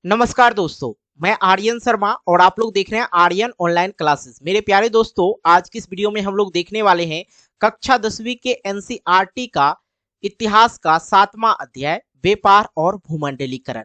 नमस्कार दोस्तों, मैं आर्यन शर्मा और आप लोग देख रहे हैं आर्यन ऑनलाइन क्लासेस। मेरे प्यारे दोस्तों, आज की इस वीडियो में हम लोग देखने वाले हैं कक्षा 10वीं के एनसीईआरटी का इतिहास का 7वां अध्याय व्यापार और भूमंडलीकरण।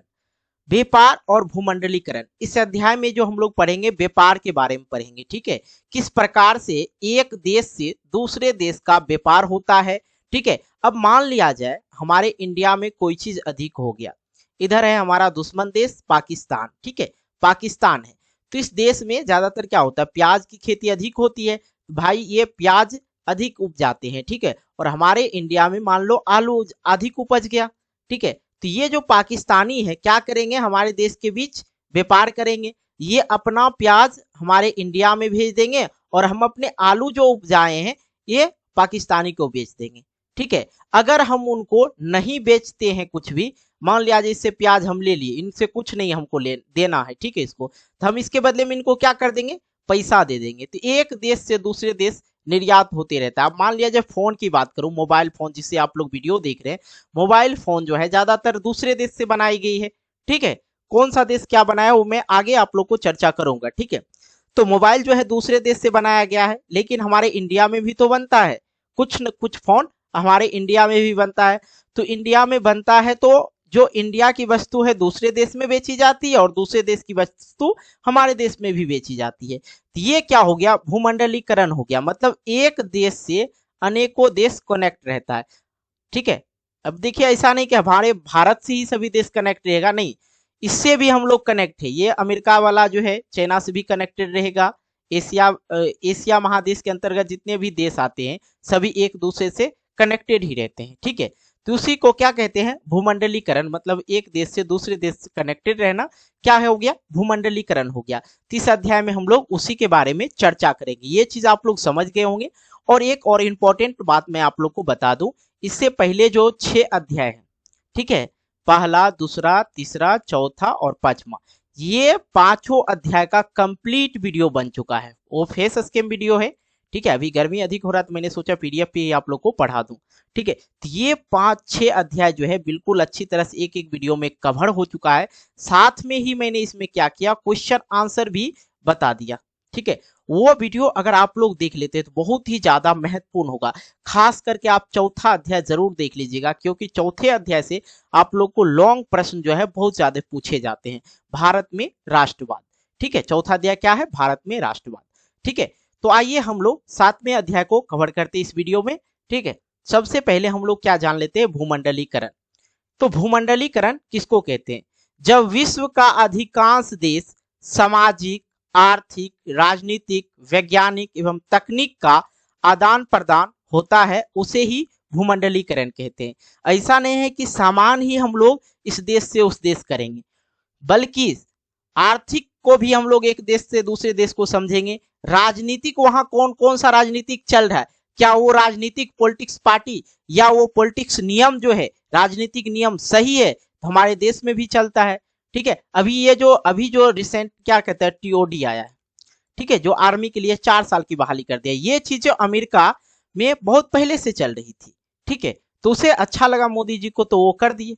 व्यापार और भूमंडलीकरण, इस अध्याय में जो हम लोग पढ़ेंगे व्यापार के बारे में पढ़ेंगे। ठीक है, किस प्रकार से एक देश से दूसरे देश का व्यापार होता है। ठीक है, अब मान लिया जाए हमारे इंडिया में कोई चीज अधिक हो गया, इधर है हमारा दुश्मन देश पाकिस्तान। ठीक है, पाकिस्तान है तो इस देश में ज्यादातर क्या होता है, प्याज की खेती अधिक होती है। भाई ये प्याज अधिक उपजाते हैं। ठीक है, और हमारे इंडिया में मान लो आलू अधिक उपज गया। ठीक है, तो ये जो पाकिस्तानी है क्या करेंगे, हमारे देश के बीच व्यापार करेंगे। ये अपना प्याज हमारे इंडिया में भेज देंगे और हम अपने आलू जो उपजाए हैं ये पाकिस्तानी को बेच देंगे। ठीक है, अगर हम उनको नहीं बेचते हैं कुछ भी, मान लिया जैसे प्याज हम ले लिए, इनसे कुछ नहीं हमको ले देना है। ठीक है, इसको तो हम इसके बदले में इनको क्या कर देंगे, पैसा दे देंगे। तो एक देश से दूसरे देश निर्यात होते रहता है। अब मान लिया जाए फोन की बात करूं, मोबाइल फोन जिससे आप लोग वीडियो देख रहे हैं, मोबाइल फोन जो है ज्यादातर दूसरे देश से बनाई गई है। ठीक है, कौन सा देश क्या बनाया वो मैं आगे आप लोग को चर्चा करूंगा। ठीक है, तो मोबाइल जो है दूसरे देश से बनाया गया है, लेकिन हमारे इंडिया में भी तो बनता है। कुछ न कुछ फोन हमारे इंडिया में भी बनता है। तो इंडिया में बनता है तो जो इंडिया की वस्तु है दूसरे देश में बेची जाती है और दूसरे देश की वस्तु हमारे देश में भी बेची जाती है। तो ये क्या हो गया, भूमंडलीकरण हो गया। मतलब एक देश से अनेकों देश कनेक्ट रहता है। ठीक है, अब देखिए ऐसा नहीं कि हमारे भारत से ही सभी देश कनेक्ट रहेगा, नहीं, इससे भी हम लोग कनेक्ट है। ये अमेरिका वाला जो है चाइना से भी कनेक्टेड रहेगा। एशिया महादेश के अंतर्गत जितने भी देश आते हैं सभी एक दूसरे से कनेक्टेड ही रहते हैं। ठीक है, तो उसी को क्या कहते हैं, भूमंडलीकरण। मतलब एक देश से दूसरे देश से कनेक्टेड रहना क्या हो गया, भूमंडलीकरण हो गया। इस अध्याय में हम लोग उसी के बारे में चर्चा करेंगे। ये चीज आप लोग समझ गए होंगे। और एक और इम्पोर्टेंट बात मैं आप लोग को बता दूं, इससे पहले जो 6 अध्याय है, ठीक है, पहला, दूसरा, तीसरा, चौथा और पांचवा, ये पांचों अध्याय का कंप्लीट वीडियो बन चुका है। वो फेस स्कैम वीडियो है। ठीक है, अभी गर्मी अधिक हो रहा है तो मैंने सोचा पीडीएफ पे आप लोग को पढ़ा दूं। ठीक है, तो ये 5-6 अध्याय जो है बिल्कुल अच्छी तरह से एक एक वीडियो में कवर हो चुका है। साथ में ही मैंने इसमें क्या किया, क्वेश्चन आंसर भी बता दिया। ठीक है, वो वीडियो अगर आप लोग देख लेते हैं तो बहुत ही ज्यादा महत्वपूर्ण होगा। खास करके आप चौथा अध्याय जरूर देख लीजिएगा, क्योंकि चौथे अध्याय से आप लोग को लॉन्ग प्रश्न जो है बहुत ज्यादा पूछे जाते हैं। भारत में राष्ट्रवाद। ठीक है, चौथा अध्याय क्या है, भारत में राष्ट्रवाद। ठीक है, तो आइए हम लोग 7वें अध्याय को कवर करते हैं इस वीडियो में। ठीक है, सबसे पहले हम लोग क्या जान लेते हैं, भूमंडलीकरण। तो भूमंडलीकरण किसको कहते हैं, जब विश्व का अधिकांश देश सामाजिक, आर्थिक, राजनीतिक, वैज्ञानिक एवं तकनीक का आदान प्रदान होता है, उसे ही भूमंडलीकरण कहते हैं। ऐसा नहीं है कि सामान ही हम लोग इस देश से उस देश करेंगे, बल्कि आर्थिक को भी हम लोग एक देश से दूसरे देश को समझेंगे। राजनीतिक, वहां कौन कौन सा राजनीतिक चल रहा है, क्या वो राजनीतिक पॉलिटिक्स पार्टी या वो पॉलिटिक्स नियम जो है, राजनीतिक नियम सही है तो हमारे देश में भी चलता है। ठीक है, अभी जो रिसेंट क्या कहते हैं टीओडी आया है, ठीक है, जो आर्मी के लिए 4 साल की बहाली कर दिया, ये चीजें अमेरिका में बहुत पहले से चल रही थी। ठीक है, तो उसे अच्छा लगा मोदी जी को तो वो कर दिए।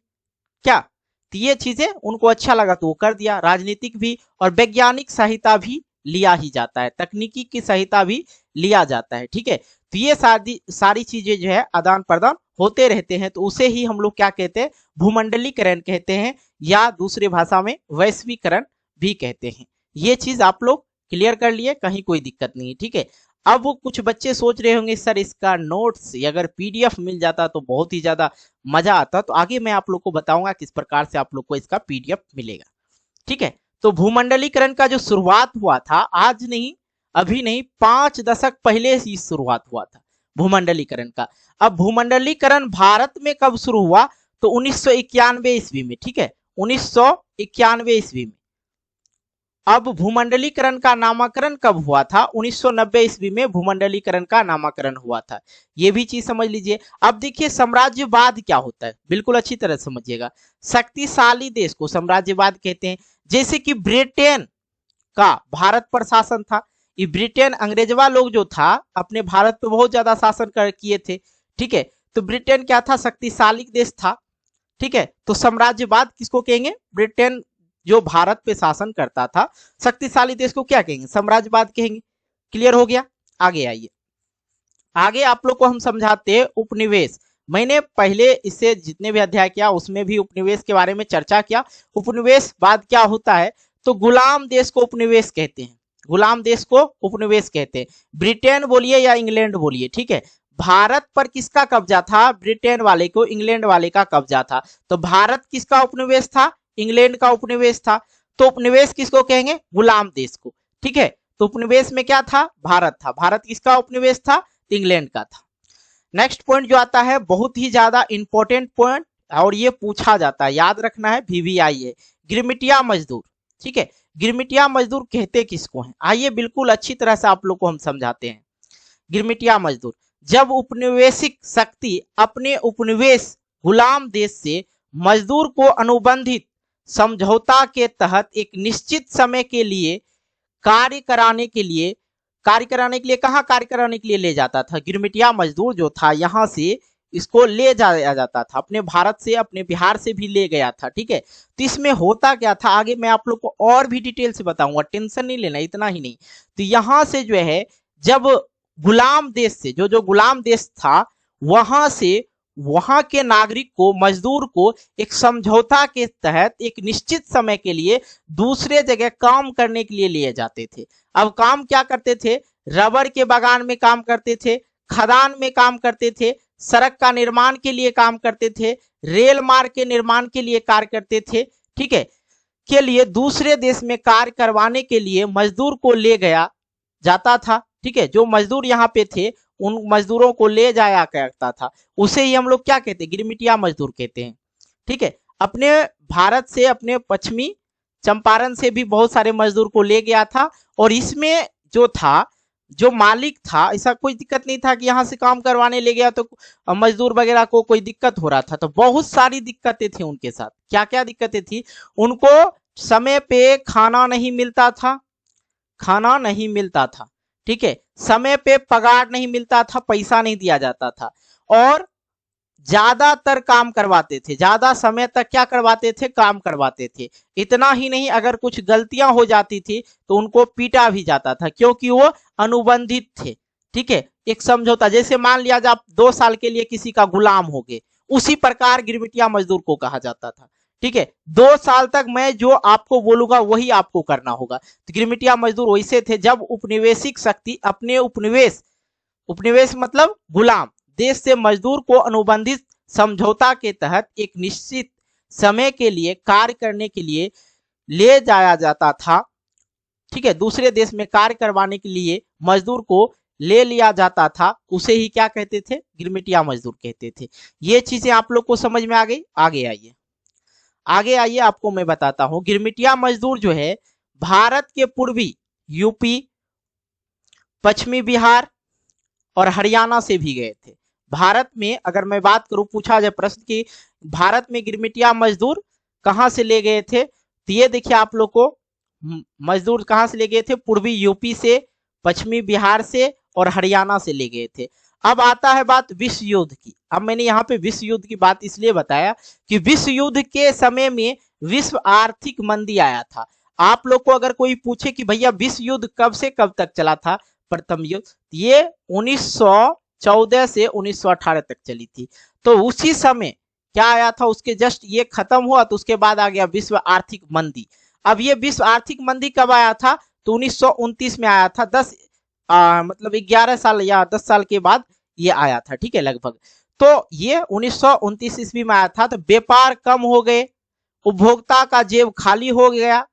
क्या, तो ये चीजें उनको अच्छा लगा तो वो कर दिया। राजनीतिक भी और वैज्ञानिक सहायता भी लिया ही जाता है, तकनीकी की सहायता भी लिया जाता है। ठीक है, तो ये सारी चीजें जो है आदान प्रदान होते रहते हैं, तो उसे ही हम लोग क्या कहते हैं, भूमंडलीकरण कहते हैं, या दूसरी भाषा में वैश्वीकरण भी कहते हैं। ये चीज आप लोग क्लियर कर लिए, कहीं कोई दिक्कत नहीं है। ठीक है, अब वो कुछ बच्चे सोच रहे होंगे सर इसका नोट्स अगर पीडीएफ मिल जाता तो बहुत ही ज्यादा मजा आता। तो आगे मैं आप लोग को बताऊंगा किस प्रकार से आप लोग को इसका पीडीएफ मिलेगा। ठीक है, तो भूमंडलीकरण का जो शुरुआत हुआ था, आज नहीं, अभी नहीं, 5 दशक पहले ही शुरुआत हुआ था भूमंडलीकरण का। अब भूमंडलीकरण भारत में कब शुरू हुआ, तो 1991 ईस्वी में। ठीक है, 1991 ईस्वी में। अब भूमंडलीकरण का नामकरण कब हुआ था, 1990 ईस्वी में भूमंडलीकरण का नामकरण हुआ था। ये भी चीज समझ लीजिए। अब देखिए साम्राज्यवाद क्या होता है, बिल्कुल अच्छी तरह समझिएगा। शक्तिशाली देश को साम्राज्यवाद कहते हैं। जैसे कि ब्रिटेन का भारत पर शासन था, ये ब्रिटेन अंग्रेजवा लोग जो था अपने भारत पे बहुत ज्यादा शासन किए थे। ठीक है, तो ब्रिटेन क्या था, शक्तिशाली देश था। ठीक है, तो साम्राज्यवाद किसको कहेंगे, ब्रिटेन जो भारत पे शासन करता था, शक्तिशाली देश को क्या कहेंगे? साम्राज्यवाद कहेंगे। क्लियर हो गया? आगे आइए, आगे आप लोग को हम समझाते हैं उपनिवेश। मैंने पहले इससे जितने भी अध्याय किया उसमें भी उपनिवेश के बारे में चर्चा किया। उपनिवेशवाद क्या होता है? तो गुलाम देश को उपनिवेश कहते हैं, गुलाम देश को उपनिवेश कहते हैं। ब्रिटेन बोलिए या इंग्लैंड बोलिए, ठीक है। भारत पर किसका कब्जा था? ब्रिटेन वाले को, इंग्लैंड वाले का कब्जा था। तो भारत किसका उपनिवेश था? इंग्लैंड का उपनिवेश था। तो उपनिवेश किसको कहेंगे? गुलाम देश को, ठीक है। तो उपनिवेश में क्या था? भारत था। भारत किसका उपनिवेश था? इंग्लैंड का था। नेक्स्ट पॉइंट जो आता है बहुत ही ज्यादा इंपॉर्टेंट पॉइंट, और ये पूछा जाता है, याद रखना है, VVI है, गिरमिटिया मजदूर, ठीक है। गिरमिटिया मजदूर कहते किसको हैं? आइए बिल्कुल अच्छी तरह से आप लोग को हम समझाते हैं। गिरमिटिया मजदूर, जब उपनिवेशिक शक्ति अपने उपनिवेश गुलाम देश से मजदूर को अनुबंधित समझौता के तहत एक निश्चित समय के लिए कार्य कराने के लिए कहाँ कार्य कराने के लिए ले जाता था? गिरमिटिया मजदूर जो था यहाँ से इसको ले जाया जाता था, अपने भारत से, अपने बिहार से भी ले गया था, ठीक है। तो इसमें होता क्या था, आगे मैं आप लोग को और भी डिटेल से बताऊंगा, टेंशन नहीं लेना, इतना ही नहीं। तो यहाँ से जो है, जब गुलाम देश से, जो गुलाम देश था, वहां से वहां के नागरिक को, मजदूर को एक समझौता के तहत एक निश्चित समय के लिए दूसरे जगह काम करने के लिए लिए जाते थे। अब काम क्या करते थे? रबर के बागान में काम करते थे, खदान में काम करते थे, सड़क का निर्माण के लिए काम करते थे, रेल मार्ग के निर्माण के लिए कार्य करते थे, ठीक है। के लिए दूसरे देश में कार्य करवाने के लिए मजदूर को ले गया जाता था, ठीक है। जो मजदूर यहाँ पे थे उन मजदूरों को ले जाया करता था, उसे ही हम लोग क्या कहते हैं? गिरमिटिया मजदूर कहते हैं, ठीक है। अपने भारत से, अपने पश्चिमी चंपारण से भी बहुत सारे मजदूर को ले गया था, और इसमें जो था, जो मालिक था, ऐसा कोई दिक्कत नहीं था कि यहाँ से काम करवाने ले गया तो मजदूर वगैरह को कोई दिक्कत हो रहा था। तो बहुत सारी दिक्कतें थी उनके साथ। क्या क्या दिक्कतें थी? उनको समय पे खाना नहीं मिलता था, खाना नहीं मिलता था, ठीक है। समय पे पगार नहीं मिलता था, पैसा नहीं दिया जाता था, और ज्यादातर काम करवाते थे, ज्यादा समय तक क्या करवाते थे? काम करवाते थे। इतना ही नहीं, अगर कुछ गलतियां हो जाती थी तो उनको पीटा भी जाता था, क्योंकि वो अनुबंधित थे, ठीक है। एक समझौता, जैसे मान लिया जाए आप 2 साल के लिए किसी का गुलाम हो गए, उसी प्रकार गिरमिटिया मजदूर को कहा जाता था, ठीक है। 2 साल तक मैं जो आपको बोलूंगा वही आपको करना होगा। तो गिरमिटिया मजदूर वैसे थे, जब उपनिवेशिक शक्ति अपने उपनिवेश मतलब गुलाम देश से मजदूर को अनुबंधित समझौता के तहत एक निश्चित समय के लिए कार्य करने के लिए ले जाया जाता था, ठीक है। दूसरे देश में कार्य करवाने के लिए मजदूर को ले लिया जाता था, उसे ही क्या कहते थे? गिरमिटिया मजदूर कहते थे। ये चीजें आप लोग को समझ में आ गई? आगे आइए, आगे आइए, आपको मैं बताता हूं। गिरमिटिया मजदूर जो है भारत के पूर्वी यूपी, पश्चिमी बिहार और हरियाणा से भी गए थे। भारत में अगर मैं बात करूं, पूछा जाए प्रश्न की भारत में गिरमिटिया मजदूर कहां से ले गए थे, तो ये देखिए आप लोग को, मजदूर कहां से ले गए थे? पूर्वी यूपी से, पश्चिमी बिहार से और हरियाणा से ले गए थे। अब आता है बात विश्व युद्ध की। अब मैंने यहाँ पे विश्व युद्ध की बात इसलिए बताया कि विश्व युद्ध के समय में विश्व आर्थिक मंदी आया था। आप लोग को अगर कोई पूछे कि भैया विश्व युद्ध कब से कब तक चला था, प्रथम युद्ध, ये 1914 से 1918 तक चली थी। तो उसी समय क्या आया था, उसके जस्ट ये खत्म हुआ तो उसके बाद आ गया विश्व आर्थिक मंदी। अब ये विश्व आर्थिक मंदी कब आया था? तो 1929 में आया था। 11 साल या 10 साल के बाद ये आया था, ठीक है, लगभग। तो ये 1929 ईस्वी में आया था। तो व्यापार कम हो गए, उपभोक्ता का जेब खाली हो गया,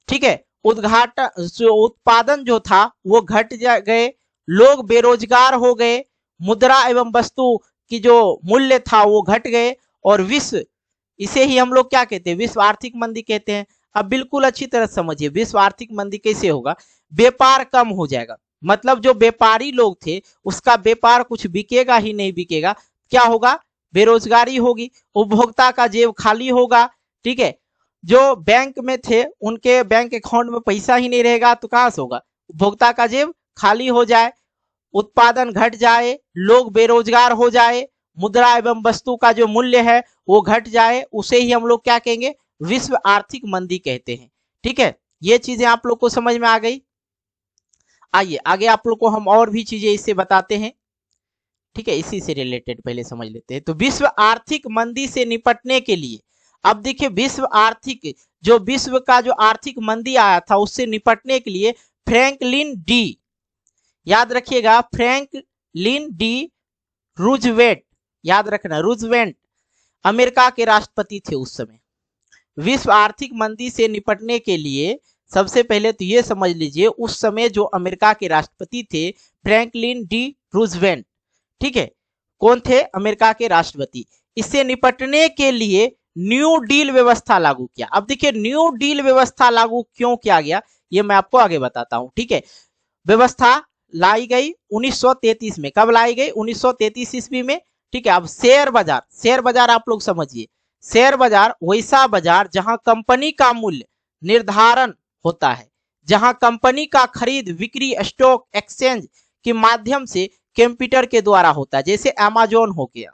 ठीक है। उत्पादन जो था वो घट गए, लोग बेरोजगार हो गए, मुद्रा एवं वस्तु की जो मूल्य था वो घट गए, और विश्व, इसे ही हम लोग क्या कहते हैं? विश्व आर्थिक मंदी कहते हैं। अब बिल्कुल अच्छी तरह समझिए, विश्व आर्थिक मंदी कैसे होगा? व्यापार कम हो जाएगा, मतलब जो व्यापारी लोग थे उसका व्यापार कुछ बिकेगा ही नहीं बिकेगा। क्या होगा? बेरोजगारी होगी, उपभोक्ता का जेब खाली होगा, ठीक है। जो बैंक में थे उनके बैंक अकाउंट में पैसा ही नहीं रहेगा, तो कहां से होगा? उपभोक्ता का जेब खाली हो जाए, उत्पादन घट जाए, लोग बेरोजगार हो जाए, मुद्रा एवं वस्तु का जो मूल्य है वो घट जाए, उसे ही हम लोग क्या कहेंगे? विश्व आर्थिक मंदी कहते हैं। ठीक है, ये चीजें आप लोग को समझ में आ गई। आइए आगे आप लोग को हम और भी चीजें इससे बताते हैं। ठीक है, इसी से रिलेटेड पहले समझ लेते हैं। तो विश्व आर्थिक मंदी से निपटने के लिए, अब देखिए विश्व आर्थिक, जो विश्व का जो आर्थिक मंदी आया था उससे निपटने के लिए फ्रैंकलिन डी, याद रखिएगा फ्रैंकलिन डी रूजवेल्ट, याद रखना रूजवेल्ट अमेरिका के राष्ट्रपति थे उस समय। विश्व आर्थिक मंदी से निपटने के लिए सबसे पहले तो ये समझ लीजिए उस समय जो अमेरिका के राष्ट्रपति थे फ्रैंकलिन डी रूजवेल्ट। ठीक है, कौन थे? अमेरिका के राष्ट्रपति। इससे निपटने के लिए न्यू डील व्यवस्था लागू किया। अब देखिए न्यू डील व्यवस्था लागू क्यों किया गया ये मैं आपको आगे बताता हूं। ठीक है, व्यवस्था लाई गई 1933 में। कब लाई गई? 1933 ईस्वी में। ठीक है, अब शेयर बाजार, शेयर बाजार आप लोग समझिए, शेयर बाजार वैसा बाजार जहां कंपनी का मूल्य निर्धारण होता है, जहां कंपनी का खरीद बिक्री स्टॉक एक्सचेंज के माध्यम से कंप्यूटर के द्वारा होता है। जैसे अमेजोन हो गया,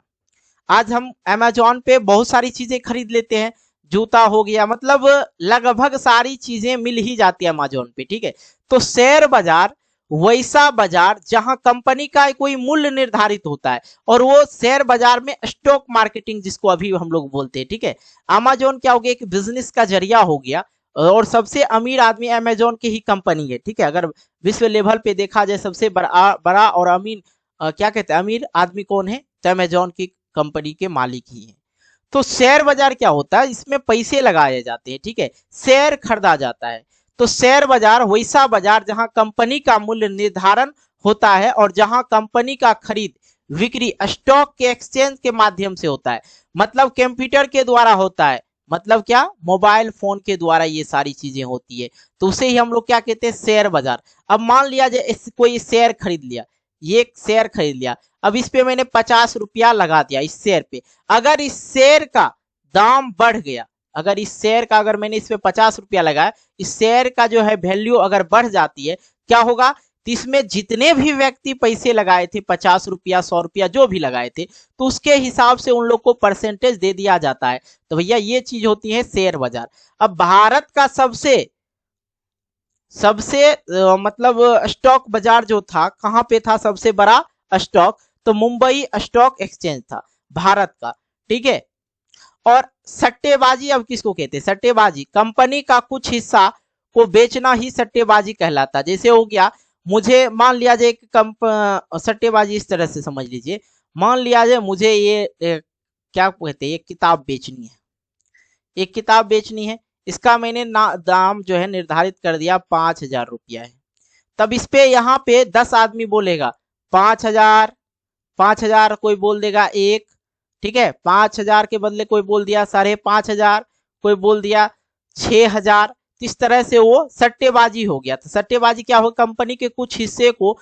आज हम अमेजोन पे बहुत सारी चीजें खरीद लेते हैं, जूता हो गया, मतलब लगभग सारी चीजें मिल ही जाती है अमेजोन पे। ठीक है, तो शेयर बाजार वैसा बाजार जहां कंपनी का कोई मूल्य निर्धारित होता है और वो शेयर बाजार में स्टॉक मार्केटिंग जिसको अभी हम लोग बोलते हैं। ठीक है, अमेजोन क्या हो गया? एक बिजनेस का जरिया हो गया और सबसे अमीर आदमी अमेजोन की ही कंपनी है। ठीक है, अगर विश्व लेवल पे देखा जाए सबसे बड़ा और अमीर क्या कहते हैं अमीर आदमी कौन है? तो अमेजोन की कंपनी के मालिक ही है। तो शेयर बाजार क्या होता है? इसमें पैसे लगाए जाते हैं। ठीक है, शेयर खरीदा जाता है। तो शेयर बाजार वैसा बाजार जहां कंपनी का मूल्य निर्धारण होता है और जहां कंपनी का खरीद बिक्री स्टॉक के एक्सचेंज के माध्यम से होता है, मतलब कंप्यूटर के द्वारा होता है। मतलब क्या? मोबाइल फोन के द्वारा ये सारी चीजें होती है। तो उसे ही हम लोग क्या कहते हैं? शेयर बाजार। अब मान लिया जाए कोई शेयर खरीद लिया, ये शेयर खरीद लिया, अब इस पे मैंने 50 रुपया लगा दिया इस शेयर पे। अगर इस शेयर का दाम बढ़ गया, अगर इस शेयर का अगर मैंने इस पे 50 रुपया लगाया, इस शेयर का जो है वैल्यू अगर बढ़ जाती है, क्या होगा? तो इसमें जितने भी व्यक्ति पैसे लगाए थे 50 रुपया 100 रुपया जो भी लगाए थे, तो उसके हिसाब से उन लोग को परसेंटेज दे दिया जाता है। तो भैया ये चीज होती है शेयर बाजार। अब भारत का सबसे मतलब स्टॉक बाजार जो था, कहां पे था सबसे बड़ा स्टॉक? तो मुंबई स्टॉक एक्सचेंज था भारत का। ठीक है, और सट्टेबाजी अब किसको कहते हैं? सट्टेबाजी, कंपनी का कुछ हिस्सा को बेचना ही सट्टेबाजी कहलाता है। जैसे हो गया, मुझे मान लिया जाए सट्टेबाजी इस तरह से समझ लीजिए, मान लिया जाए मुझे ये क्या कहते हैं, एक किताब बेचनी है, एक किताब बेचनी है, इसका मैंने दाम जो है निर्धारित कर दिया 5,000 रुपया है। तब इस पे यहाँ पे 10 आदमी बोलेगा 5,000, 5,000 कोई बोल देगा एक। ठीक है, 5,000 के बदले कोई बोल दिया 5,500, कोई बोल दिया 6,000। इस तरह से वो सट्टेबाजी हो गया। तो सट्टेबाजी क्या हो? कंपनी के कुछ हिस्से को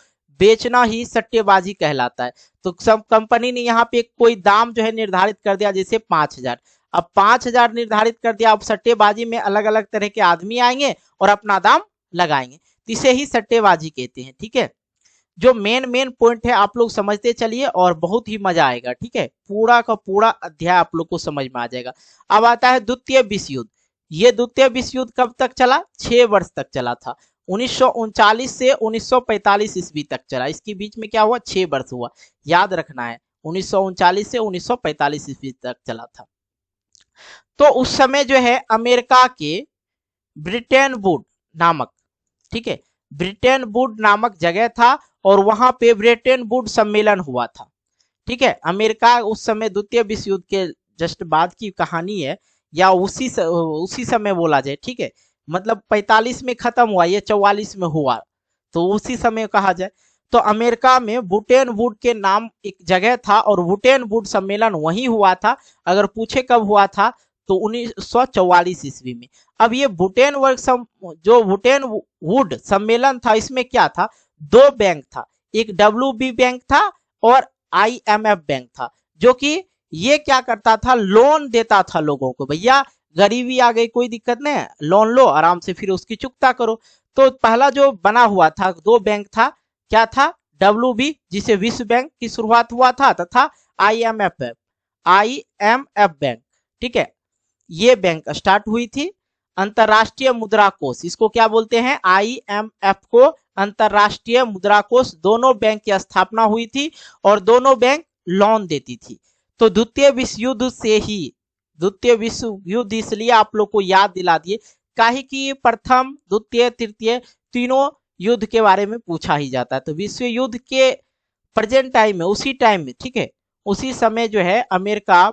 बेचना ही सट्टेबाजी कहलाता है। तो सब कंपनी ने यहाँ पे कोई दाम जो है निर्धारित कर दिया, जैसे 5,000। अब 5,000 निर्धारित कर दिया, अब सट्टेबाजी में अलग अलग तरह के आदमी आएंगे और अपना दाम लगाएंगे, इसे ही सट्टेबाजी कहते हैं। ठीक है, जो मेन पॉइंट है आप लोग समझते चलिए और बहुत ही मजा आएगा। ठीक है, पूरा का पूरा अध्याय आप लोग को समझ में आ जाएगा। अब आता है द्वितीय विश्व युद्ध। ये द्वितीय विश्व युद्ध कब तक चला? 6 वर्ष तक चला था। 1939 से 1945 ईस्वी तक चला। इसके बीच में क्या हुआ? 6 वर्ष हुआ, याद रखना है। 1939 से 1945 ईस्वी तक चला था। तो उस समय जो है अमेरिका के ब्रिटेन वुड नामक, ठीक है, ब्रिटेन वुड नामक जगह था और वहां पे ब्रिटेन वुड सम्मेलन हुआ था। ठीक है, अमेरिका उस समय द्वितीय विश्व युद्ध के जस्ट बाद की कहानी है, या उसी समय बोला जाए। ठीक है, मतलब 45 में खत्म हुआ, ये 44 में हुआ, तो उसी समय कहा जाए। तो अमेरिका में बुटेन वुड के नाम एक जगह था और बुटेन वुड सम्मेलन वहीं हुआ था। अगर पूछे कब हुआ था तो 1944 ईस्वी में। अब ये बुटेन वुड सम्मेलन था, इसमें क्या था? 2 बैंक था, एक WB बैंक था और IMF बैंक था, जो कि ये क्या करता था? लोन देता था लोगों को। भैया गरीबी आ गई, कोई दिक्कत नहीं है, लोन लो आराम से, फिर उसकी चुकता करो। तो पहला जो बना हुआ था 2 बैंक था, क्या था? WB जिसे विश्व बैंक की शुरुआत हुआ था, तथा IMF बैंक। ठीक है, ये बैंक स्टार्ट हुई थी। अंतरराष्ट्रीय मुद्रा कोष, इसको क्या बोलते हैं, IMF को अंतरराष्ट्रीय मुद्रा कोष, दोनों बैंक की स्थापना हुई थी और दोनों बैंक लोन देती थी। तो द्वितीय विश्व युद्ध से ही, द्वितीय विश्व युद्ध इसलिए आप लोग को याद दिला दिए काहे कि प्रथम द्वितीय तृतीय तीनों युद्ध के बारे में पूछा ही जाता है। तो विश्व युद्ध के प्रेजेंट टाइम में, उसी टाइम में, ठीक है, उसी समय जो है अमेरिका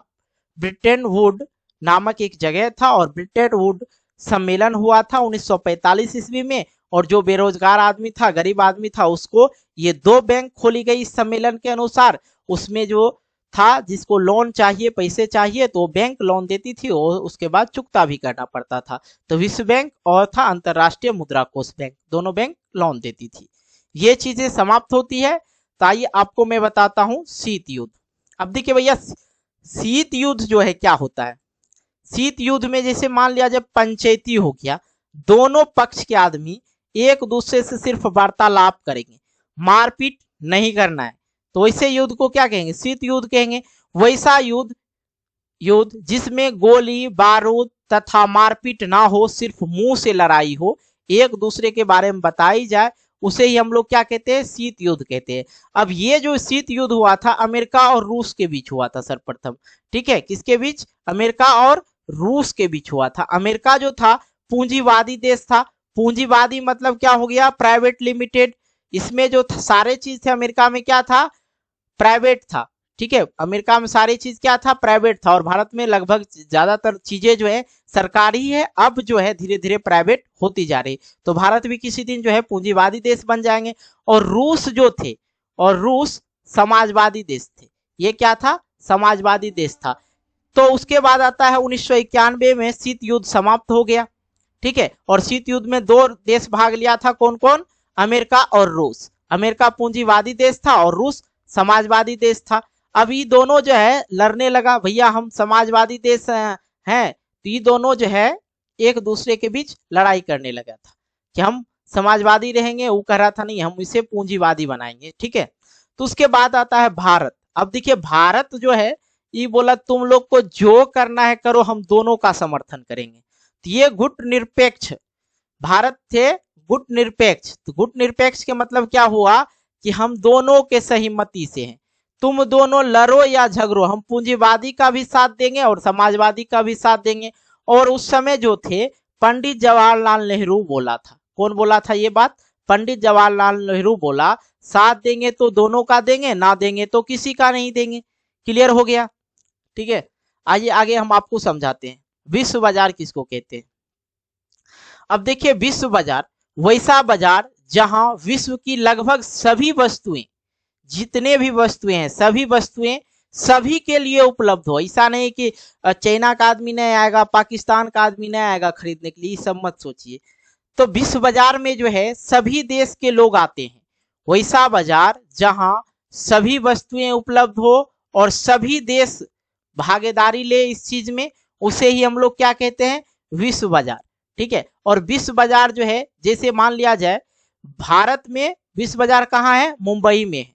ब्रिटेन वुड नामक एक जगह था और ब्रिटेन वुड सम्मेलन हुआ था 1945 ईस्वी में। और जो बेरोजगार आदमी था, गरीब आदमी था, उसको ये दो बैंक खोली गई इस सम्मेलन के अनुसार। उसमें जो था जिसको लोन चाहिए, पैसे चाहिए, तो बैंक लोन देती थी और उसके बाद चुकता भी करना पड़ता था। तो विश्व बैंक और था अंतरराष्ट्रीय मुद्रा कोष बैंक, दोनों बैंक लोन देती थी। ये चीजें समाप्त होती है। तो आइए आपको मैं बताता हूं शीत युद्ध। अब देखिए भैया, शीत युद्ध जो है क्या होता है। शीत युद्ध में जैसे मान लिया जब पंचायती हो गया, दोनों पक्ष के आदमी एक दूसरे से सिर्फ वार्तालाप करेंगे, मारपीट नहीं करना है, तो वैसे युद्ध को क्या कहेंगे, शीत युद्ध कहेंगे। वैसा युद्ध जिसमें गोली बारूद तथा मारपीट ना हो, सिर्फ मुंह से लड़ाई हो, एक दूसरे के बारे में बताई जाए, उसे ही हम लोग क्या कहते हैं, शीत युद्ध कहते हैं। अब ये जो शीत युद्ध हुआ था अमेरिका और रूस के बीच हुआ था सर्वप्रथम, ठीक है, किसके बीच, अमेरिका और रूस के बीच हुआ था। अमेरिका जो था पूंजीवादी देश था। पूंजीवादी मतलब क्या हो गया, प्राइवेट लिमिटेड। इसमें जो सारे चीज थे अमेरिका में क्या था, प्राइवेट था, ठीक है, अमेरिका में सारी चीज क्या था, प्राइवेट था। और भारत में लगभग ज्यादातर चीजें जो है सरकारी है, अब जो है धीरे धीरे प्राइवेट होती जा रही। तो भारत भी किसी दिन जो है पूंजीवादी देश बन जाएंगे। और रूस जो थे, और रूस समाजवादी देश थे। ये क्या था, समाजवादी देश था। तो उसके बाद आता है 1991 में शीत युद्ध समाप्त हो गया, ठीक है। और शीत युद्ध में दो देश भाग लिया था, कौन कौन, अमेरिका और रूस। अमेरिका पूंजीवादी देश था और रूस समाजवादी देश था। अब ये दोनों जो है लड़ने लगा, भैया हम समाजवादी देश हैं, तो ये दोनों जो है एक दूसरे के बीच लड़ाई करने लगा था कि हम समाजवादी रहेंगे, वो कह रहा था नहीं हम इसे पूंजीवादी बनाएंगे, ठीक है। तो उसके बाद आता है भारत। अब देखिए भारत जो है ये बोला तुम लोग को जो करना है करो, हम दोनों का समर्थन करेंगे। तो ये गुट निरपेक्ष भारत थे, गुट निरपेक्ष। तो गुट निरपेक्ष के मतलब क्या हुआ कि हम दोनों के सहमति से हैं, तुम दोनों लड़ो या झगड़ो, हम पूंजीवादी का भी साथ देंगे और समाजवादी का भी साथ देंगे। और उस समय जो थे पंडित जवाहरलाल नेहरू बोला था, कौन बोला था ये बात, पंडित जवाहरलाल नेहरू बोला साथ देंगे तो दोनों का देंगे, ना देंगे तो किसी का नहीं देंगे। क्लियर हो गया, ठीक है। आइए आगे हम आपको समझाते हैं विश्व बाजार किसको कहते हैं। अब देखिए विश्व बाजार वैसा बाजार जहां विश्व की लगभग सभी वस्तुएं, जितने भी वस्तुएं हैं, सभी वस्तुएं सभी के लिए उपलब्ध हो। ऐसा नहीं कि चाइना का आदमी नहीं आएगा, पाकिस्तान का आदमी नहीं आएगा खरीदने के लिए, सब मत सोचिए। तो विश्व बाजार में जो है सभी देश के लोग आते हैं, वैसा बाजार जहां सभी वस्तुएं उपलब्ध हो और सभी देश भागीदारी ले इस चीज में, उसे ही हम लोग क्या कहते हैं, विश्व बाजार, ठीक है। और विश्व बाजार जो है, जैसे मान लिया जाए भारत में विश्व बाजार कहाँ है, मुंबई में है,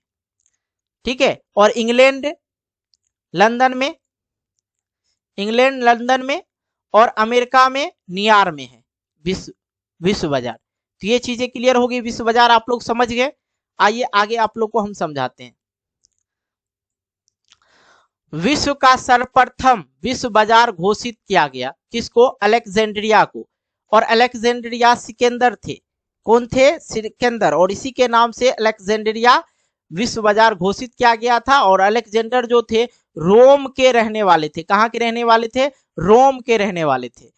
ठीक है। और इंग्लैंड लंदन में, इंग्लैंड लंदन में, और अमेरिका में न्यूयॉर्क में है विश्व बाजार। तो ये चीजें क्लियर होगी, विश्व बाजार आप लोग समझ गए। आइए आगे आप लोग को हम समझाते हैं। विश्व का सर्वप्रथम विश्व बाजार घोषित किया गया किसको, अलेक्जेंड्रिया को। और अलेक्जेंड्रिया सिकंदर थे, कौन थे, सिकंदर, और इसी के नाम से अलेक्जेंड्रिया विश्व बाजार घोषित किया गया था। और अलेक्जेंडर जो थे रोम के रहने वाले थे, कहाँ के रहने वाले थे, रोम के रहने वाले थे।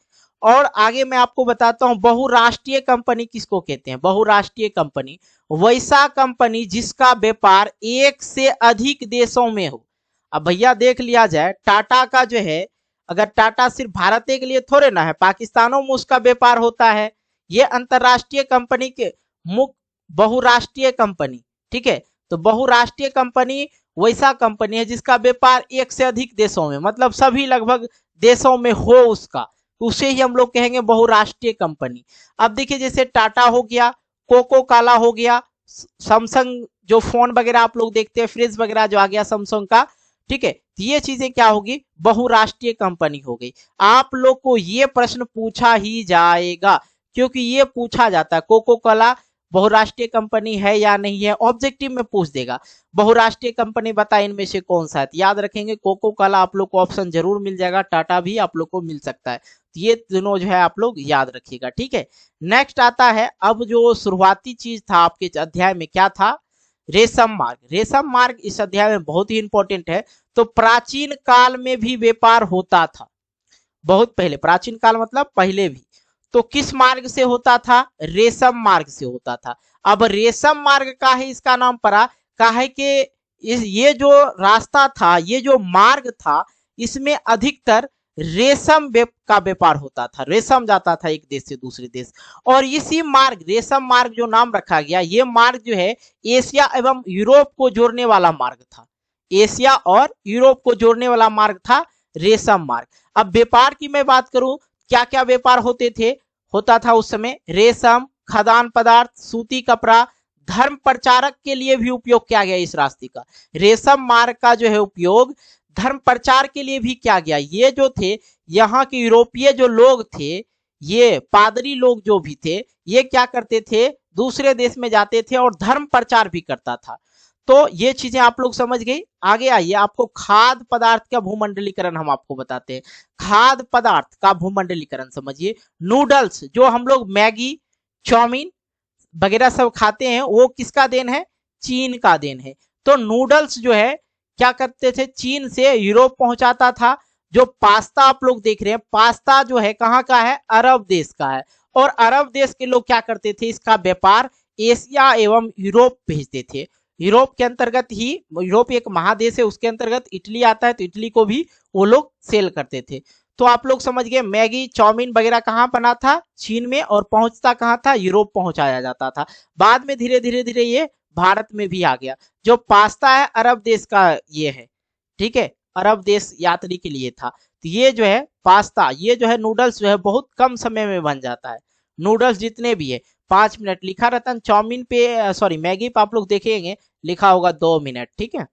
और आगे मैं आपको बताता हूं बहुराष्ट्रीय कंपनी किसको कहते हैं। बहुराष्ट्रीय कंपनी वैसा कंपनी जिसका व्यापार एक से अधिक देशों में हो। अब भैया देख लिया जाए टाटा का जो है, अगर टाटा सिर्फ भारत के लिए थोड़े ना है, पाकिस्तानों में उसका व्यापार होता है। ये अंतरराष्ट्रीय कंपनी के मुख्य बहुराष्ट्रीय कंपनी, ठीक है। तो बहुराष्ट्रीय कंपनी वैसा कंपनी है जिसका व्यापार एक से अधिक देशों में, मतलब सभी लगभग देशों में हो उसका, तो उसे ही हम लोग कहेंगे बहुराष्ट्रीय कंपनी। अब देखिए जैसे टाटा हो गया, कोको काला हो गया, सैमसंग जो फोन वगैरह आप लोग देखते हैं, फ्रिज वगैरह जो आ गया सैमसंग का, ठीक है, तो ये चीजें क्या होगी, बहुराष्ट्रीय कंपनी हो गई। आप लोग को ये प्रश्न पूछा ही जाएगा, क्योंकि ये पूछा जाता है कोको कोला बहुराष्ट्रीय कंपनी है या नहीं है, ऑब्जेक्टिव में पूछ देगा। बहुराष्ट्रीय कंपनी बता इनमें से कौन सा है, तो याद रखेंगे कोको कोला आप लोग को ऑप्शन जरूर मिल जाएगा, टाटा भी आप लोग को मिल सकता है, तो ये दोनों जो है आप लोग याद रखिएगा। ठीक है, नेक्स्ट आता है, अब जो शुरुआती चीज था आपके अध्याय में क्या था, रेशम मार्ग। रेशम मार्ग इस अध्याय में बहुत ही इंपॉर्टेंट है। तो प्राचीन काल में भी व्यापार होता था, बहुत पहले, प्राचीन काल मतलब पहले भी। तो किस मार्ग से होता था, रेशम मार्ग से होता था। अब रेशम मार्ग का है इसका नाम पड़ा, का है कि ये जो रास्ता था, ये जो मार्ग था, इसमें अधिकतर रेशम का व्यापार होता था, रेशम जाता था एक देश से दूसरे देश। और इसी मार्ग, रेशम मार्ग जो नाम रखा गया, ये मार्ग जो है एशिया एवं यूरोप को जोड़ने वाला मार्ग था। एशिया और यूरोप को जोड़ने वाला मार्ग था रेशम मार्ग। अब व्यापार की मैं बात करूं, क्या क्या व्यापार होते थे, होता था उस समय, रेशम, खाद्यान्न पदार्थ, सूती कपड़ा, धर्म प्रचारक के लिए भी उपयोग किया गया इस रास्ते का। रेशम मार्ग का जो है उपयोग धर्म प्रचार के लिए भी किया गया। ये जो थे यहाँ के यूरोपीय जो लोग थे, ये पादरी लोग जो भी थे, ये क्या करते थे, दूसरे देश में जाते थे और धर्म प्रचार भी करता था। तो ये चीजें आप लोग समझ गई। आगे आइए, आपको खाद्य पदार्थ का भूमंडलीकरण हम आपको बताते हैं। खाद्य पदार्थ का भूमंडलीकरण समझिए। नूडल्स जो हम लोग मैगी, चाउमीन वगैरह सब खाते हैं, वो किसका देन है, चीन का देन है। तो नूडल्स जो है क्या करते थे, चीन से यूरोप पहुंचाता था। जो पास्ता आप लोग देख रहे हैं, पास्ता जो है कहाँ का है, अरब देश का है। और अरब देश के लोग क्या करते थे, इसका व्यापार एशिया एवं यूरोप भेजते थे। यूरोप के अंतर्गत ही, यूरोप एक महादेश है, उसके अंतर्गत इटली आता है, तो इटली को भी वो लोग सेल करते थे। तो आप लोग समझ गए, मैगी चाउमीन वगैरह कहाँ बना था, चीन में, और पहुंचता कहाँ था, यूरोप पहुंचाया जाता था। बाद में धीरे धीरे धीरे ये भारत में भी आ गया। जो पास्ता है अरब देश का ये है, ठीक है, अरब देश यात्री के लिए था। तो ये जो है पास्ता, ये जो है नूडल्स जो है बहुत कम समय में बन जाता है। नूडल्स जितने भी है 5 मिनट लिखा रहता है, चाउमीन पे सॉरी मैगी पे आप लोग देखेंगे लिखा होगा 2 मिनट। ठीक है,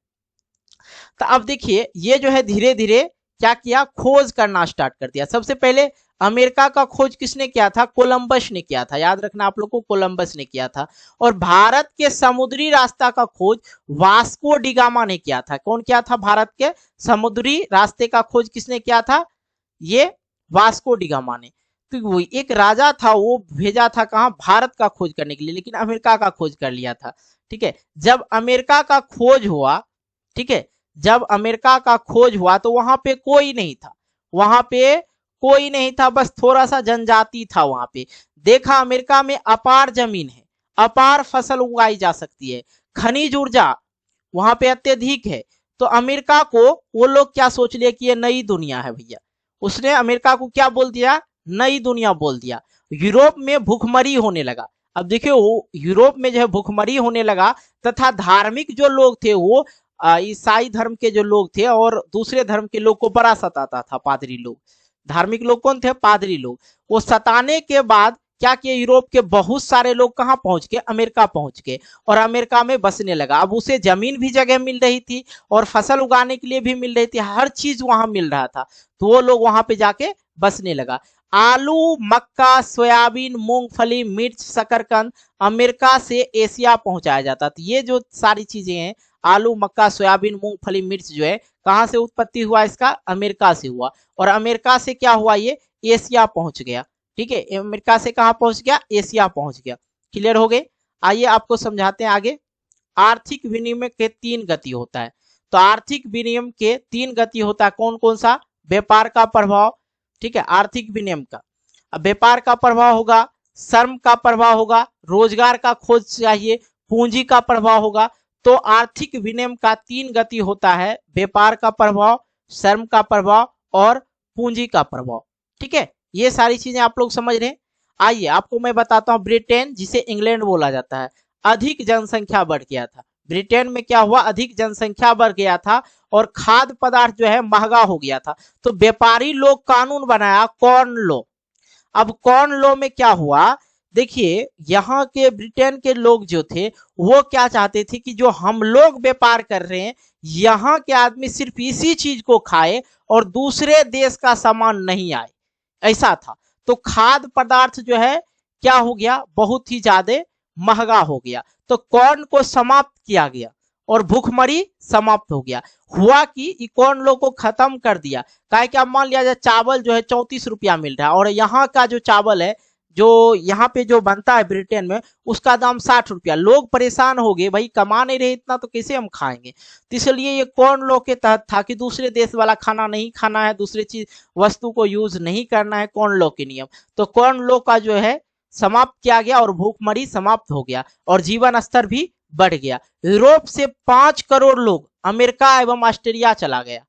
तो अब देखिए ये जो है धीरे धीरे क्या किया, खोज करना स्टार्ट कर दिया। सबसे पहले अमेरिका का खोज किसने किया था, कोलंबस ने किया था, याद रखना आप लोग को, कोलंबस ने किया था। और भारत के समुद्री रास्ता का खोज वास्को डिगामा ने किया था। कौन किया था, भारत के समुद्री रास्ते का खोज किसने किया था, ये वास्को डिगामा ने। तो वो एक राजा था, वो भेजा था कहाँ, भारत का खोज करने के लिए, लेकिन अमेरिका का खोज कर लिया था। ठीक है, जब अमेरिका का खोज हुआ, ठीक है, जब अमेरिका का खोज हुआ तो वहां पे कोई नहीं था, वहां पे कोई नहीं था, बस थोड़ा सा जनजाति था वहां पे। देखा अमेरिका में अपार जमीन है, अपार फसल उगाई जा सकती है, खनिज ऊर्जा वहां पे अत्यधिक है। तो अमेरिका को वो लोग क्या सोच लिया कि ये नई दुनिया है भैया, उसने अमेरिका को क्या बोल दिया, नई दुनिया बोल दिया। यूरोप में भूखमरी होने लगा। अब देखिए वो यूरोप में जो है भूखमरी होने लगा, तथा धार्मिक जो लोग थे वो ईसाई धर्म के जो लोग थे और दूसरे धर्म के लोग को बड़ा सताता था, पादरी लोग। धार्मिक लोग कौन थे, पादरी लोग। वो सताने के बाद क्या किया, यूरोप के बहुत सारे लोग कहाँ पहुंच गए, अमेरिका पहुंच गए और अमेरिका में बसने लगा। अब उसे जमीन भी जगह मिल रही थी और फसल उगाने के लिए भी मिल रही थी, हर चीज वहां मिल रहा था, तो वो लोग वहां पे जाके बसने लगा। आलू, मक्का, सोयाबीन, मूंगफली, मिर्च, शकरकंद अमेरिका से एशिया पहुंचाया जाता था। ये जो सारी चीजें हैं, आलू, मक्का, सोयाबीन, मूंगफली, मिर्च जो है कहां से उत्पत्ति हुआ, इसका अमेरिका से हुआ। और अमेरिका से क्या हुआ, ये एशिया पहुंच गया। ठीक है, अमेरिका से कहां पहुंच गया, एशिया पहुंच गया। क्लियर हो गए। आइए आपको समझाते हैं आगे। आर्थिक विनिमय के 3 गति होता है। तो आर्थिक विनिमय के 3 गति होता है, कौन कौन सा, व्यापार का प्रभाव, ठीक है, आर्थिक विनिमय का। अब व्यापार का प्रभाव होगा, श्रम का प्रभाव होगा, रोजगार का खोज चाहिए, पूंजी का प्रभाव होगा। तो आर्थिक विनिमय का 3 गति होता है, व्यापार का प्रभाव, श्रम का प्रभाव और पूंजी का प्रभाव। ठीक है, ये सारी चीजें आप लोग समझ रहे हैं। आइए आपको मैं बताता हूं, ब्रिटेन जिसे इंग्लैंड बोला जाता है, अधिक जनसंख्या बढ़ गया था। ब्रिटेन में क्या हुआ, अधिक जनसंख्या बढ़ गया था और खाद्य पदार्थ जो है महंगा हो गया था। तो व्यापारी लोग कानून बनाया, कॉर्न लॉ। अब कॉर्न लॉ में क्या हुआ देखिए यहाँ के ब्रिटेन के लोग जो थे वो क्या चाहते थे कि जो हम लोग व्यापार कर रहे हैं यहाँ के आदमी सिर्फ इसी चीज को खाए और दूसरे देश का सामान नहीं आए, ऐसा था। तो खाद्य पदार्थ जो है क्या हो गया, बहुत ही ज्यादा महंगा हो गया। तो कॉर्न को समाप्त किया गया और भूखमरी समाप्त हो गया। हुआ कि कॉर्न लो को खत्म कर दिया। काहे कि अब मान लिया जाए चावल जो है 34 रुपया मिल रहा है और यहाँ का जो चावल है जो यहाँ पे जो बनता है ब्रिटेन में उसका दाम 60 रुपया। लोग परेशान हो गए, भाई कमा नहीं रहे इतना तो कैसे हम खाएंगे। तो इसलिए ये कॉर्न लॉ के तहत था कि दूसरे देश वाला खाना नहीं खाना है, दूसरी चीज वस्तु को यूज नहीं करना है, कॉर्न लॉ के नियम। तो कॉर्न लॉ का जो है समाप्त किया गया और भूखमरी समाप्त हो गया और जीवन स्तर भी बढ़ गया। यूरोप से 5 करोड़ लोग अमेरिका एवं ऑस्ट्रेलिया चला गया।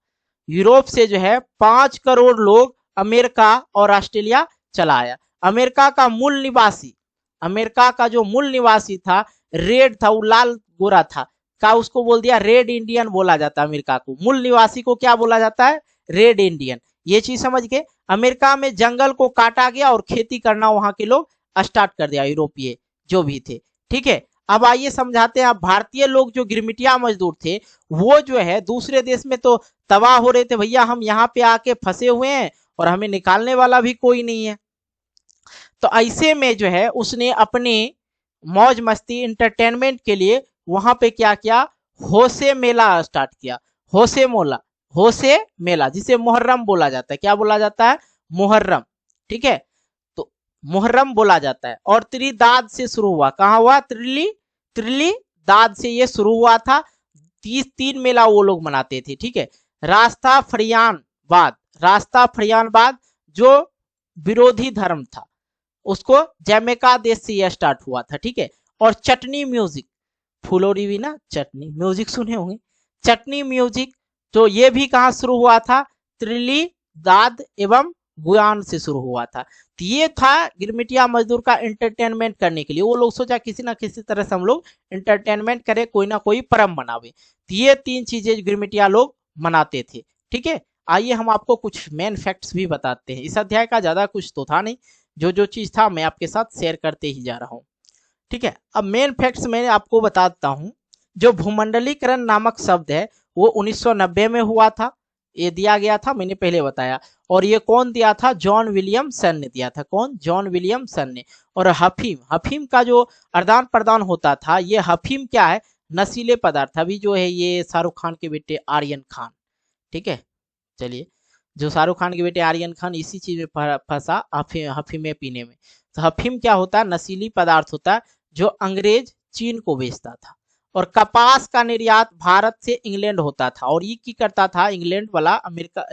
यूरोप से जो है 5 करोड़ लोग अमेरिका और ऑस्ट्रेलिया चला आया। अमेरिका का मूल निवासी, अमेरिका का जो मूल निवासी था रेड था, वो लाल गोरा था, का उसको बोल दिया रेड इंडियन बोला जाता है। अमेरिका को मूल निवासी को क्या बोला जाता है, रेड इंडियन। ये चीज समझ के अमेरिका में जंगल को काटा गया और खेती करना वहां के लोग स्टार्ट कर दिया, यूरोपीय जो भी थे। ठीक है, अब आइए समझाते हैं। भारतीय लोग जो गिरमिटिया मजदूर थे वो जो है दूसरे देश में तो तबाह हो रहे थे, भैया हम यहाँ पे आके फंसे हुए हैं और हमें निकालने वाला भी कोई नहीं है। तो ऐसे में जो है उसने अपने मौज मस्ती इंटरटेनमेंट के लिए वहां पे क्या किया, होसे मेला स्टार्ट किया। होसे मोला, होसे मेला जिसे मुहर्रम बोला जाता है। क्या बोला जाता है, मुहर्रम। ठीक है, तो मुहर्रम बोला जाता है और त्रिदाद से शुरू हुआ। कहाँ हुआ, त्रिली दाद से ये शुरू हुआ था। 30 मेला वो लोग मनाते थे। ठीक है, रास्ता फरियानबाद, रास्ता फरियानबाद जो विरोधी धर्म था उसको जैमेका देश से यह स्टार्ट हुआ था। ठीक है, और चटनी म्यूजिक, फुलोरी भी ना चटनी म्यूजिक सुने होंगे, चटनी म्यूजिक तो ये भी कहाँ शुरू हुआ था, त्रिली दाद एवं गुयान से शुरू हुआ था। तो ये था गिरमिटिया मजदूर का एंटरटेनमेंट करने के लिए। वो लोग सोचा किसी ना किसी तरह से हम लोग एंटरटेनमेंट करें, कोई ना कोई परम मनावे। तो ये 3 चीजें गिरमिटिया लोग मनाते थे। ठीक है, आइए हम आपको कुछ मेन फैक्ट्स भी बताते हैं। इस अध्याय का ज्यादा कुछ तो था नहीं, जो चीज था मैं आपके साथ शेयर करते ही जा रहा हूँ। ठीक है, अब मेन फैक्ट्स मैं आपको बताता हूँ। जो भूमंडलीकरण नामक शब्द है वो 1990 में हुआ था, ये दिया गया था, मैंने पहले बताया। और ये कौन दिया था, जॉन विलियमसन ने दिया था। कौन, जॉन विलियमसन ने। और हफीम, हफीम का जो आदान प्रदान होता था, ये हफीम क्या है, नशीले पदार्थ। अभी जो है ये शाहरुख खान के बेटे आर्यन खान, ठीक है, चलिए, जो शाहरुख खान के बेटे आर्यन खान इसी चीज में फंसा, हफीमें पीने में। तो हफीम क्या होता है, नशीली पदार्थ होता है जो अंग्रेज चीन को बेचता था। और कपास का निर्यात भारत से इंग्लैंड होता था और ये की करता था, इंग्लैंड वाला अमेरिका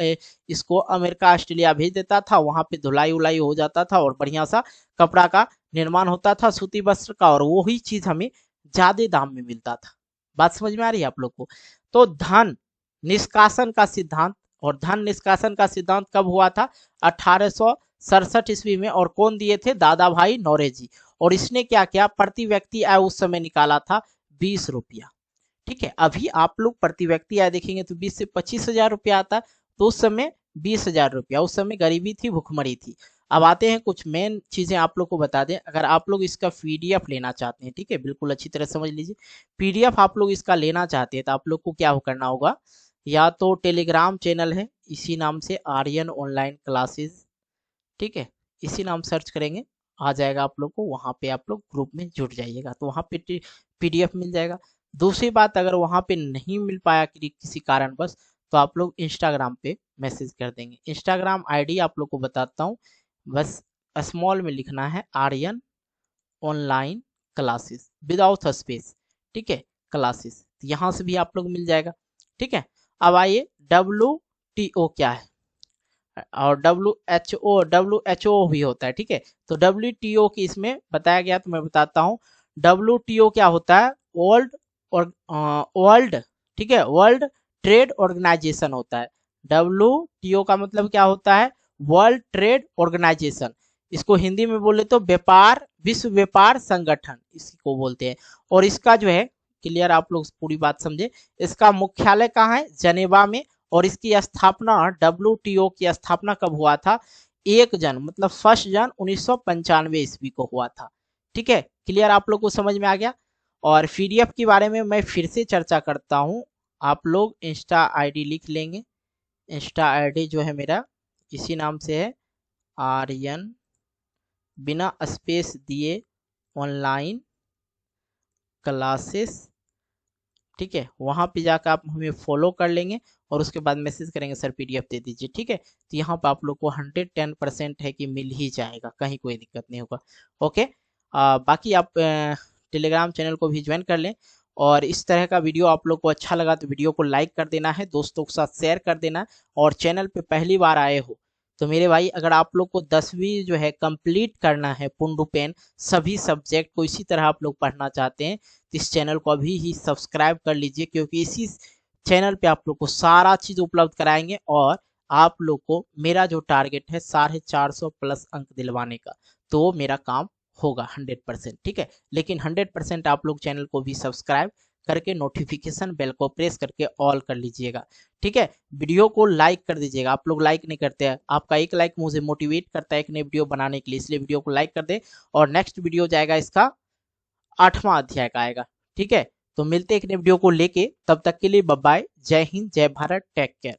इसको अमेरिका ऑस्ट्रेलिया भेज देता था। वहां पे धुलाई उलाई हो जाता था और बढ़िया सा कपड़ा का निर्माण होता था, सूती वस्त्र का, और वही चीज हमें ज्यादा दाम में मिलता था। बात समझ में आ रही है आप लोग को। तो धन निष्कासन का सिद्धांत, और धन निष्कासन का सिद्धांत कब हुआ था, 1867 ईस्वी में। और कौन दिए थे, दादा भाई नौरोजी। और इसने क्या किया, प्रति व्यक्ति आय उस समय निकाला था 20 रुपया। ठीक है, अभी आप लोग प्रति व्यक्ति आय देखेंगे तो 20 से 25,000 रुपया आता है, तो उस समय 20,000 रुपया। उस समय गरीबी थी, भुखमरी थी। अब आते हैं कुछ मेन चीजें आप लोग को बता दें। अगर आप लोग इसका पीडीएफ लेना चाहते हैं, ठीक है, बिल्कुल अच्छी तरह समझ लीजिए, पीडीएफ आप लोग इसका लेना चाहते हैं तो आप लोग को क्या करना होगा, या तो टेलीग्राम चैनल है इसी नाम से, आर्यन ऑनलाइन क्लासेस, ठीक है, इसी नाम सर्च करेंगे आ जाएगा आप लोग को, वहां पे आप लोग ग्रुप में जुड़ जाइएगा तो वहां पे पीडीएफ मिल जाएगा। दूसरी बात, अगर वहां पे नहीं मिल पाया किसी कारणवश तो आप लोग इंस्टाग्राम पे मैसेज कर देंगे। इंस्टाग्राम आईडी आप लोग को बताता हूँ, बस स्मॉल में लिखना है, Aryan online classes without space, ठीक है, क्लासेस, यहाँ से भी आप लोग मिल जाएगा। ठीक है, अब आइए WTO क्या है, और WHO भी होता है। ठीक है, तो WTO की इसमें बताया गया, तो मैं बताता हूँ। WTO क्या होता है, वर्ल्ड, ठीक है, वर्ल्ड ट्रेड ऑर्गेनाइजेशन होता है। WTO का मतलब क्या होता है, वर्ल्ड ट्रेड ऑर्गेनाइजेशन। इसको हिंदी में बोले तो व्यापार, विश्व व्यापार संगठन इसको बोलते हैं। और इसका जो है, क्लियर आप लोग पूरी बात समझे, इसका मुख्यालय कहाँ है, जनेवा में। और इसकी स्थापना, WTO की स्थापना कब हुआ था, 1 जन मतलब 1 जन 1995 ईस्वी को हुआ था। ठीक है, क्लियर, आप लोग को समझ में आ गया। और पीडीएफ के बारे में मैं फिर से चर्चा करता हूँ। आप लोग इंस्टा आईडी लिख लेंगे। इंस्टा आईडी जो है मेरा इसी नाम से है, आर्यन बिना स्पेस दिए ऑनलाइन क्लासेस। ठीक है, वहां पे जाकर आप हमें फॉलो कर लेंगे और उसके बाद मैसेज करेंगे सर पीडीएफ दे दीजिए। ठीक है, तो यहाँ पे आप लोग को 110% है कि मिल ही जाएगा, कहीं कोई दिक्कत नहीं होगा। ओके, बाकी आप टेलीग्राम चैनल को भी ज्वाइन कर लें। और इस तरह का वीडियो आप लोग को अच्छा लगा तो वीडियो को लाइक कर देना है, दोस्तों के साथ शेयर कर देना। और चैनल पे पहली बार आए हो तो मेरे भाई, अगर आप लोग को 10वीं जो है कंप्लीट करना है पुंडुपेन सभी सब्जेक्ट को इसी तरह आप लोग पढ़ना चाहते हैं, तो इस चैनल को अभी ही सब्सक्राइब कर लीजिए, क्योंकि इसी चैनल पे आप लोग को सारा चीज उपलब्ध कराएंगे। और आप लोग को मेरा जो टारगेट है 450 प्लस अंक दिलवाने का, तो मेरा काम होगा 100%। ठीक है, लेकिन 100% आप लोग चैनल को भी सब्सक्राइब करके नोटिफिकेशन बेल को प्रेस करके ऑल कर लीजिएगा। ठीक है, वीडियो को लाइक कर दीजिएगा, आप लोग लाइक नहीं करते हैं। आपका एक लाइक मुझे मोटिवेट करता है एक नई वीडियो बनाने के लिए, इसलिए वीडियो को लाइक कर दे। और नेक्स्ट वीडियो जाएगा इसका 8वां अध्याय का आएगा। ठीक है, तो मिलते हैं एक नई वीडियो को लेके, तब तक के लिए बाय बाय, जय हिंद, जय भारत, टेक केयर।